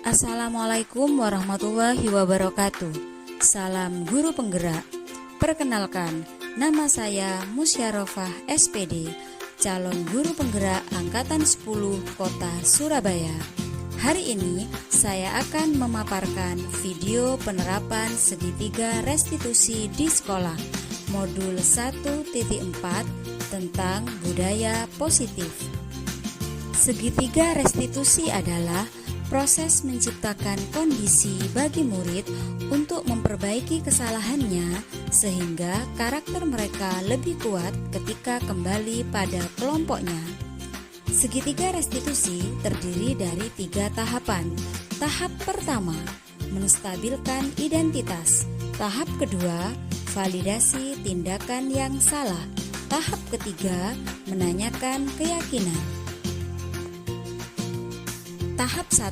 Assalamualaikum warahmatullahi wabarakatuh. Salam guru penggerak. Perkenalkan, nama saya Musyarofah SPD, calon guru penggerak Angkatan 10 Kota Surabaya. Hari ini saya akan memaparkan video penerapan segitiga restitusi di sekolah modul 1.4 tentang budaya positif. Segitiga restitusi adalah proses menciptakan kondisi bagi murid untuk memperbaiki kesalahannya sehingga karakter mereka lebih kuat ketika kembali pada kelompoknya. Segitiga restitusi terdiri dari 3 tahapan. Tahap pertama, menstabilkan identitas. Tahap kedua, validasi tindakan yang salah. Tahap ketiga, menanyakan keyakinan. Tahap 1,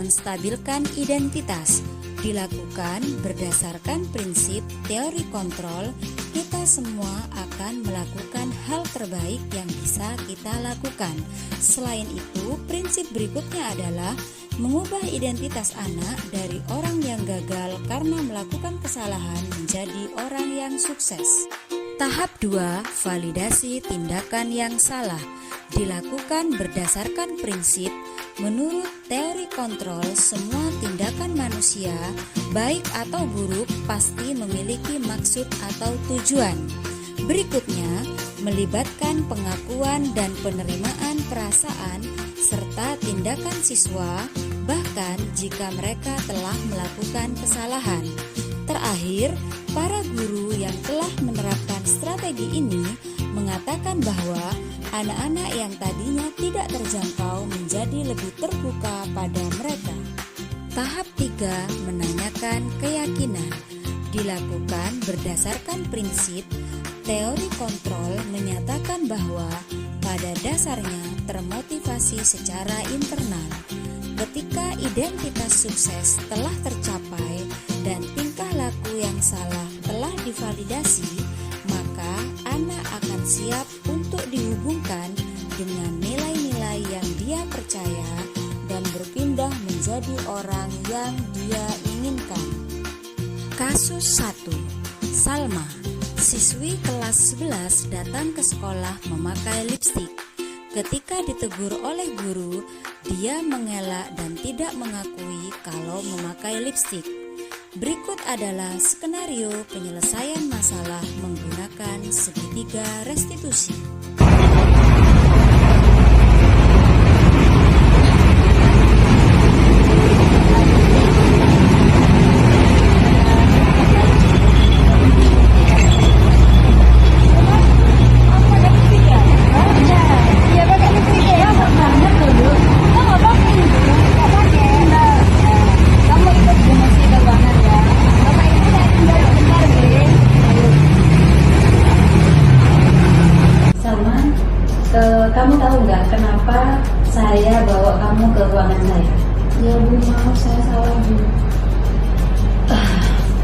menstabilkan identitas. Dilakukan berdasarkan prinsip teori kontrol. Kita semua akan melakukan hal terbaik yang bisa kita lakukan. Selain itu, prinsip berikutnya adalah mengubah identitas anak dari orang yang gagal karena melakukan kesalahan menjadi orang yang sukses. Tahap 2, validasi tindakan yang salah. Dilakukan berdasarkan prinsip menurut teori kontrol, semua tindakan manusia, baik atau buruk, pasti memiliki maksud atau tujuan. Berikutnya, melibatkan pengakuan dan penerimaan perasaan serta tindakan siswa, bahkan jika mereka telah melakukan kesalahan. Terakhir, para guru yang telah menerapkan strategi ini mengatakan bahwa anak-anak yang tadinya tidak terjangkau menjadi lebih terbuka pada mereka. Tahap 3, menanyakan keyakinan. Dilakukan berdasarkan prinsip teori kontrol menyatakan bahwa pada dasarnya termotivasi secara internal. Ketika identitas sukses telah tercapai dan tingkah laku yang salah telah divalidasi, maka anak akan siap untuk dihubungkan dengan nilai-nilai yang dia percaya dan berpindah menjadi orang yang dia inginkan. Kasus 1. Salma, siswi kelas 11 datang ke sekolah memakai lipstik. Ketika ditegur oleh guru, dia mengelak dan tidak mengakui kalau memakai lipstik. Berikut adalah skenario penyelesaian masalah menggunakan segitiga restitusi. Kamu tahu nggak kenapa saya bawa kamu ke ruangan saya? Ya Bu, maaf saya salah Bu.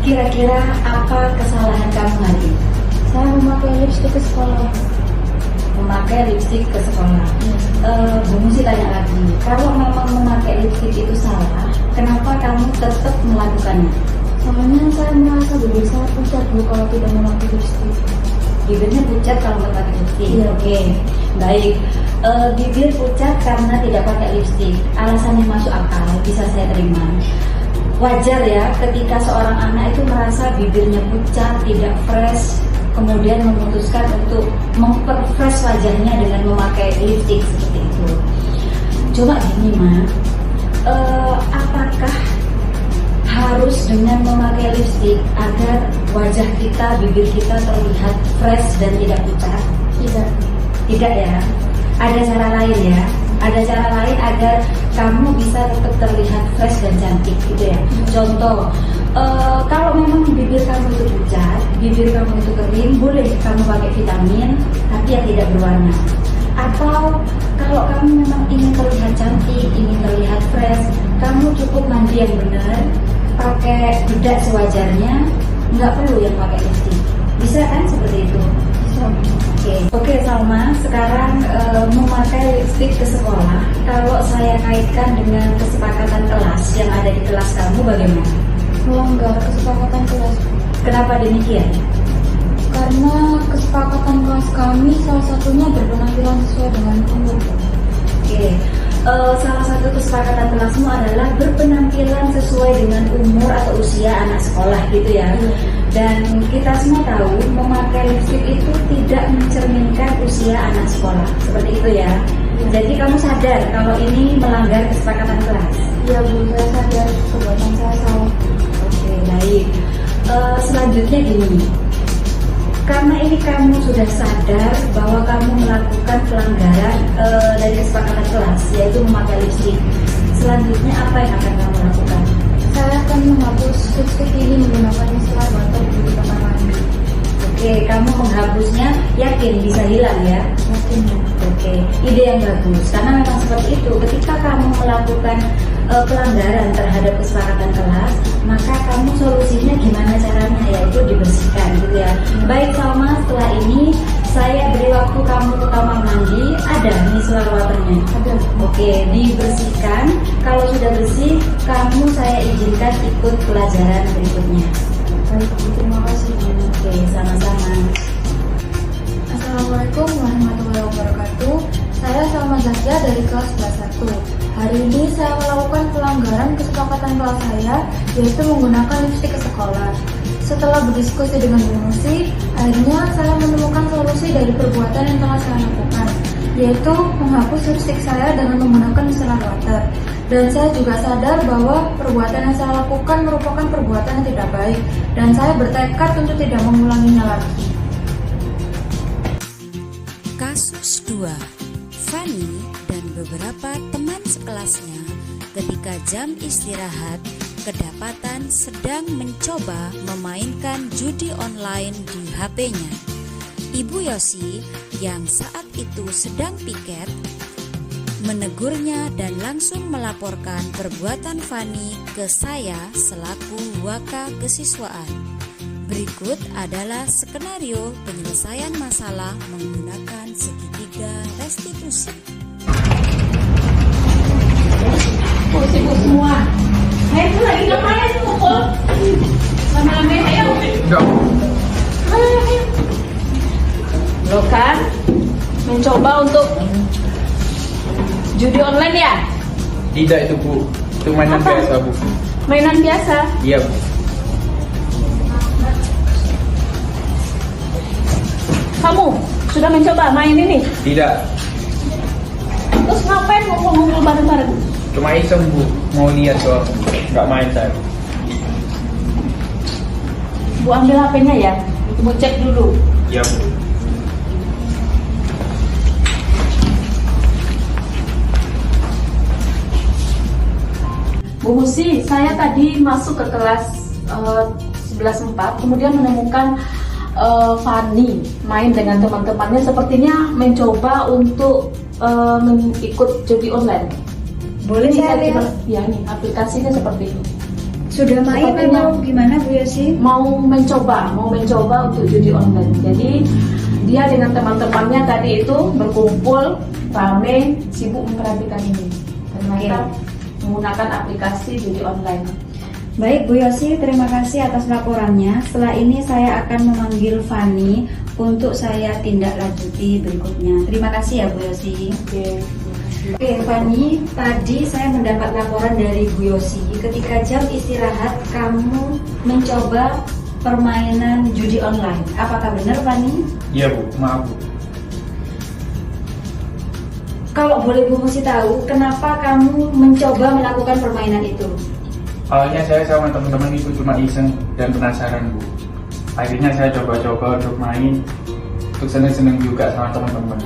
Kira-kira apa kesalahan kamu nanti? Saya memakai lipstik ke sekolah. Memakai lipstik ke sekolah. Bu Musi tanya lagi, kalau memang memakai lipstik itu salah, kenapa kamu tetap melakukannya? Soalnya saya merasa bibir saya pucat Bu kalau tidak memakai lipstik. Bibirnya pucat kalau nggak pakai lipstik. Iya. Oke, baik. Bibir pucat karena tidak pakai lipstik. Alasan yang masuk akal, bisa saya terima. Wajar ya ketika seorang anak itu merasa bibirnya pucat, tidak fresh, kemudian memutuskan untuk memperfresh wajahnya dengan memakai lipstik seperti itu. Coba gini apakah harus dengan memakai lipstik agar wajah kita, bibir kita terlihat fresh dan tidak pucat? Tidak ya. Ada cara lain ya. Ada cara lain agar kamu bisa tetap terlihat fresh dan cantik gitu ya. Contoh, kalau memang bibir kamu itu pucat, bibir kamu itu kering, boleh kamu pakai vitamin tapi yang tidak berwarna. Atau kalau kamu memang ingin terlihat cantik, ingin terlihat fresh, kamu cukup mandi yang benar, pakai bedak sewajarnya, nggak perlu yang pakai lipstik. Bisa kan seperti itu? Bisa. Oke Salma, sekarang memakai lipstik ke sekolah, kalau saya kaitkan dengan kesepakatan kelas, bagaimana? Melanggar kesepakatan kelas, Bu. Kenapa demikian? Karena kesepakatan kelas kami salah satunya berpenampilan sesuai dengan umur, Bu. Oke, salah satu kesepakatan kelasmu adalah berpenampilan sesuai dengan umur atau usia anak sekolah gitu ya. Dan kita semua tahu memakai lipstik itu tidak mencerminkan usia anak sekolah, seperti itu ya. Jadi kamu sadar kalau ini melanggar kesepakatan kelas. Ya, Bu, saya sadar perbuatan saya salah. Oke, baik. Selanjutnya gini, karena ini kamu sudah sadar bahwa kamu melakukan pelanggaran dari kesepakatan kelas, yaitu memakai lipstik. Selanjutnya apa yang akan kamu lakukan? Saya akan menghapus lipstik ini menggunakannya setelah batal di kamar mandi. Oke, kamu menghapusnya yakin bisa hilang ya? Yakin, Bu. Oke, ide yang bagus. Karena memang seperti itu. Ketika kamu melakukan pelanggaran terhadap kesepakatan kelas, maka kamu solusinya gimana caranya? Yaitu dibersihkan gitu ya. Baik Salma, setelah ini saya beri waktu kamu ke kamar mandi. Ada micellar waternya. Ada, Bu. Oke, dibersihkan. Kalau sudah bersih, kamu saya izinkan ikut pelajaran berikutnya. Baik, Bu. Terima kasih, Bu. Oke, sama-sama. Assalamualaikum warahmatullahi wabarakatuh. Saya Salma Zakia dari kelas 11 1. Hari ini saya melakukan pelanggaran kesepakatan kelas saya, yaitu menggunakan lipstik ke sekolah. Setelah berdiskusi dengan Bu Musi, akhirnya saya menemukan solusi dari perbuatan yang telah saya lakukan, yaitu menghapus lipstik saya dengan menggunakan micellar water. Dan saya juga sadar bahwa perbuatan yang saya lakukan merupakan perbuatan yang tidak baik, dan saya bertekad untuk tidak mengulanginya lagi. Kasus 2. Fanny dan beberapa teman sekelasnya ketika jam istirahat kedapatan sedang mencoba memainkan judi online di HP-nya. Ibu Yosi yang saat itu sedang piket menegurnya dan langsung melaporkan perbuatan Fanny ke saya selaku waka kesiswaan. Berikut adalah skenario penyelesaian masalah menggunakan segitiga restitusi. Sibuk semua. Ayo tuh lagi ngapain tuh kok? Sama Ame, ayo. Ayo. Lo kan mencoba untuk judi online ya? Tidak itu Bu, itu mainan Apa? biasa Bu. Mainan biasa. Iya Bu. Kamu sudah mencoba main ini? Tidak, Terus ngapain ngumpul-ngumpul bareng-bareng? cuma iseng Bu, mau lihat doang, nggak main saya. Bu ambil HP-nya ya. Bu cek dulu. Iya Bu. Bu Musi, saya tadi masuk ke kelas 11.4, kemudian menemukan Fanny main dengan teman-temannya, sepertinya mencoba untuk ikut judi online. Boleh Ini saya lihat? gimana? Ya, ini aplikasinya seperti itu. Sudah main Sepertinya. atau gimana Bu Yosi? Mau mencoba untuk judi online. Jadi dia dengan teman-temannya tadi itu berkumpul, rame, sibuk memperhatikan ini. Ternyata menggunakan aplikasi judi online. Baik Bu Yosi, terima kasih atas laporannya. Setelah ini saya akan memanggil Fanny untuk saya tindak lanjuti berikutnya. Terima kasih ya Bu Yosi. Oke Fanny, tadi saya mendapat laporan dari Bu Yosi. Ketika jam istirahat kamu mencoba permainan judi online. Apakah benar Fanny? Iya Bu, maaf Bu. Kalau boleh Bu Musi tahu, kenapa kamu mencoba melakukan permainan itu? Awalnya saya sama teman-teman itu cuma iseng dan penasaran Bu. Akhirnya saya coba-coba untuk main, untuk seneng-seneng juga sama teman-teman.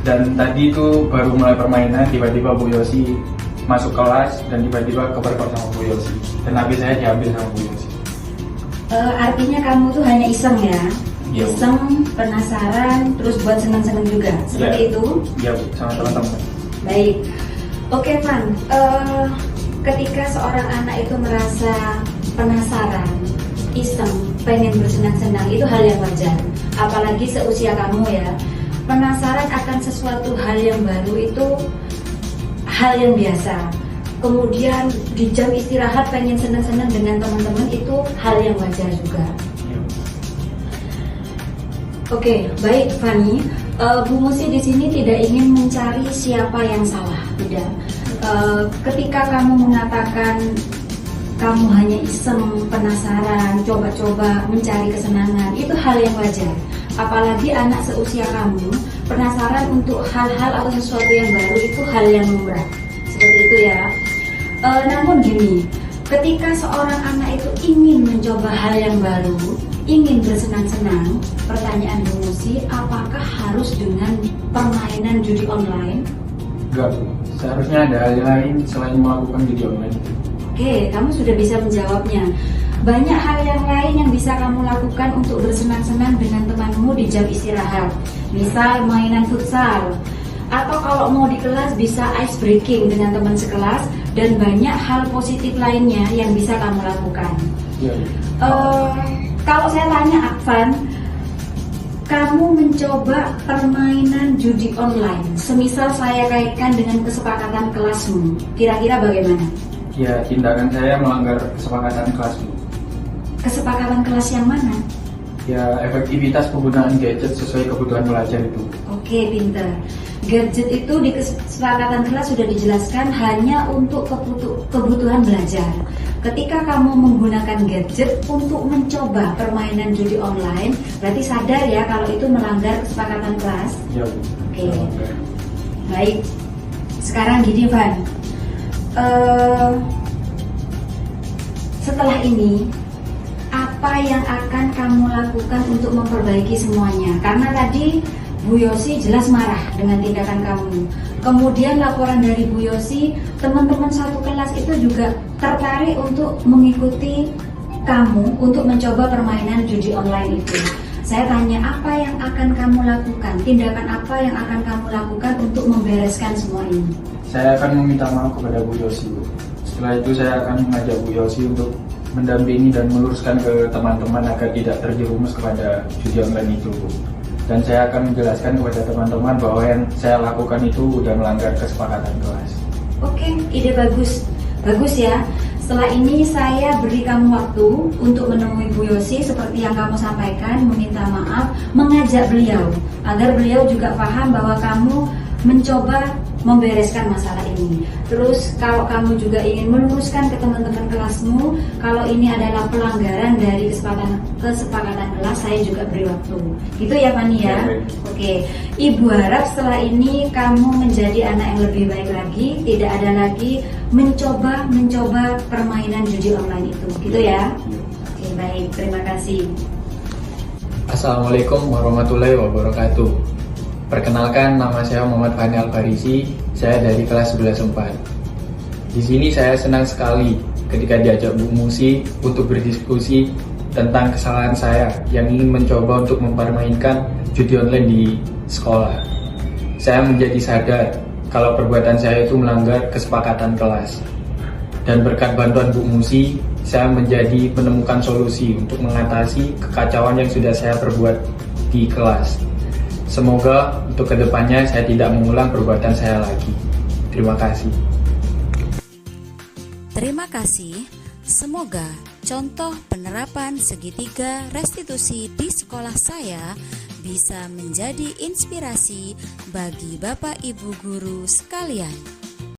Dan tadi itu baru mulai permainan, tiba-tiba Bu Yosi masuk kelas dan tiba-tiba kepergok sama Bu Yosi. Dan habis saya diambil sama Bu Yosi. Artinya kamu tuh hanya iseng ya? Iya, Bu. Iseng, penasaran, terus buat seneng-seneng juga, seperti Iya. itu? Iya Bu, sama teman-teman. Baik. Oke Fan, ketika seorang anak itu merasa penasaran, iseng, pengen bersenang-senang, itu hal yang wajar. Apalagi seusia kamu ya. Penasaran akan sesuatu hal yang baru itu hal yang biasa. kemudian di jam istirahat pengen senang-senang dengan teman-teman, itu hal yang wajar juga. Iya. Oke, baik Fani. Bu Musi di sini tidak ingin mencari siapa yang salah, tidak. Ketika kamu mengatakan kamu hanya iseng, penasaran, coba-coba mencari kesenangan, itu hal yang wajar. Apalagi anak seusia kamu penasaran untuk hal-hal atau sesuatu yang baru, itu hal yang lumrah. Seperti itu ya. Namun gini, ketika seorang anak itu ingin mencoba hal yang baru, ingin bersenang-senang, pertanyaan Bu Musi, apakah harus dengan permainan judi online? Enggak, Bu. Seharusnya ada hal lain selain melakukan judi online. Oke, kamu sudah bisa menjawabnya. Banyak hal yang lain yang bisa kamu lakukan untuk bersenang-senang dengan temanmu di jam istirahat. Misal mainan futsal, atau kalau mau di kelas bisa ice breaking dengan teman sekelas, dan banyak hal positif lainnya yang bisa kamu lakukan. Iya. Kalau saya tanya Akvan, kamu mencoba permainan judi online, semisal saya kaitkan dengan kesepakatan kelasmu, kira-kira bagaimana? Ya, tindakan saya melanggar kesepakatan kelas, Bu. Kesepakatan kelas yang mana? Ya, efektivitas penggunaan gadget sesuai kebutuhan belajar itu. Oke, pinter. Gadget itu di kesepakatan kelas sudah dijelaskan hanya untuk kebutuhan belajar. Ketika kamu menggunakan gadget untuk mencoba permainan judi online, berarti sadar ya kalau itu melanggar kesepakatan kelas. Iya, Bu. Oke. Baik. Sekarang gini, Van. Setelah ini, apa yang akan kamu lakukan untuk memperbaiki semuanya? Karena tadi Bu Yosi jelas marah dengan tindakan kamu. Kemudian laporan dari Bu Yosi, teman-teman satu kelas itu juga tertarik untuk mengikuti kamu untuk mencoba permainan judi online itu. Saya tanya, apa yang akan kamu lakukan? Tindakan apa yang akan kamu lakukan untuk membereskan semua ini? Saya akan meminta maaf kepada Bu Yosi, Bu. Setelah itu saya akan mengajak Bu Yosi untuk mendampingi dan meluruskan ke teman-teman agar tidak terjerumus kepada judi online itu, Bu. Dan saya akan menjelaskan kepada teman-teman bahwa yang saya lakukan itu sudah melanggar kesepakatan kelas. Oke, ide bagus. Bagus ya. Setelah ini saya beri kamu waktu untuk menemui Bu Yosi seperti yang kamu sampaikan, meminta maaf, mengajak beliau agar beliau juga paham bahwa kamu mencoba membereskan masalah ini. Terus kalau kamu juga ingin meluruskan ke teman-teman kelasmu kalau ini adalah pelanggaran dari kesepakatan kelas, saya juga beri waktu. Gitu ya Fani ya? Oke. Ibu harap setelah ini kamu menjadi anak yang lebih baik lagi, tidak ada lagi mencoba permainan judi online itu. Gitu ya? Oke, baik. Terima kasih. Assalamualaikum warahmatullahi wabarakatuh. Perkenalkan, nama saya Muhammad Fani Al-Farisi, saya dari kelas 11/4. Di sini saya senang sekali ketika diajak Bu Musi untuk berdiskusi tentang kesalahan saya yang ingin mencoba untuk mempermainkan judi online di sekolah. Saya menjadi sadar kalau perbuatan saya itu melanggar kesepakatan kelas. Dan berkat bantuan Bu Musi, saya menjadi menemukan solusi untuk mengatasi kekacauan yang sudah saya perbuat di kelas. Semoga untuk kedepannya saya tidak mengulang perbuatan saya lagi. Terima kasih. Terima kasih. Semoga contoh penerapan segitiga restitusi di sekolah saya bisa menjadi inspirasi bagi Bapak Ibu guru sekalian.